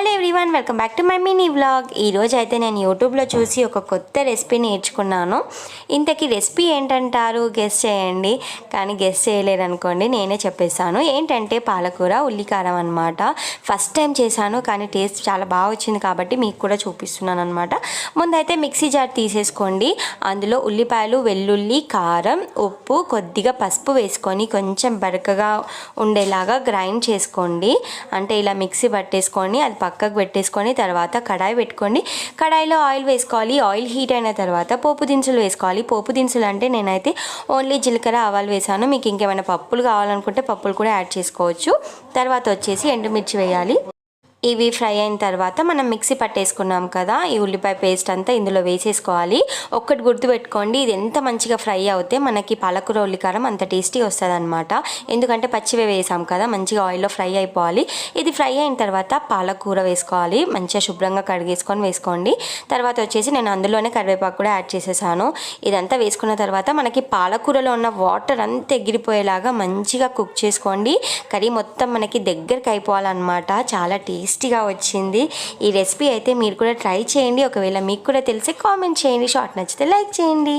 Hello everyone, welcome back to my mini vlog. ఈరోజు అయితే నేను యూట్యూబ్లో చూసి ఒక కొత్త రెసిపీ నేర్చుకున్నాను. ఇంతకీ రెసిపీ ఏంటంటారు? గెస్ చేయండి. కానీ గెస్ చేయలేరు అనుకోండి, నేనే చెప్పేస్తాను. ఏంటంటే పాలకూర ఉల్లికారం అనమాట. ఫస్ట్ టైం చేశాను, కానీ టేస్ట్ చాలా బాగా వచ్చింది కాబట్టి మీకు కూడా చూపిస్తున్నాను అనమాట. ముందైతే మిక్సీ జార్ తీసేసుకోండి. అందులో ఉల్లిపాయలు, వెల్లుల్లి, కారం, ఉప్పు, కొద్దిగా పసుపు వేసుకొని కొంచెం బరకగా ఉండేలాగా గ్రైండ్ చేసుకోండి. అంటే ఇలా మిక్సీ పట్టేసుకొని అది పక్కకు పెట్టేసుకొని తర్వాత కడాయి పెట్టుకోండి. కడాయిలో ఆయిల్ వేసుకోవాలి. ఆయిల్ హీట్ అయిన తర్వాత పోపు దినుసులు వేసుకోవాలి. పోపు దినుసులు అంటే నేనైతే ఓన్లీ జీలకర్ర, ఆవాలు వేసాను. మీకు ఇంకేమైనా పప్పులు కావాలనుకుంటే పప్పులు కూడా యాడ్ చేసుకోవచ్చు. తర్వాత వచ్చేసి ఎండుమిర్చి వేయాలి. ఇవి ఫ్రై అయిన తర్వాత మనం మిక్సీ పట్టేసుకున్నాం కదా, ఈ ఉల్లిపాయ పేస్ట్ అంతా ఇందులో వేసేసుకోవాలి. ఒక్కటి గుర్తుపెట్టుకోండి, ఇది ఎంత మంచిగా ఫ్రై అవుతే మనకి పాలకూర ఉల్లికారం అంత టేస్టీ వస్తుంది అనమాట. ఎందుకంటే పచ్చివే వేసాం కదా, మంచిగా ఆయిల్లో ఫ్రై అయిపోవాలి. ఇది ఫ్రై అయిన తర్వాత పాలకూర వేసుకోవాలి. మంచిగా శుభ్రంగా కడిగేసుకొని వేసుకోండి. తర్వాత వచ్చేసి నేను అందులోనే కరివేపాకు కూడా యాడ్ చేసేసాను. ఇదంతా వేసుకున్న తర్వాత మనకి పాలకూరలో ఉన్న వాటర్ అంతా ఎగిరిపోయేలాగా మంచిగా కుక్ చేసుకోండి. కర్రీ మొత్తం మనకి దగ్గరికి అయిపోవాలన్నమాట. చాలా టేస్టీగా వచ్చింది ఈ రెసిపీ. అయితే మీరు కూడా ట్రై చేయండి. ఒకవేళ మీకు కూడా తెలిసి కామెంట్ చేయండి. షార్ట్ నచ్చితే లైక్ చేయండి.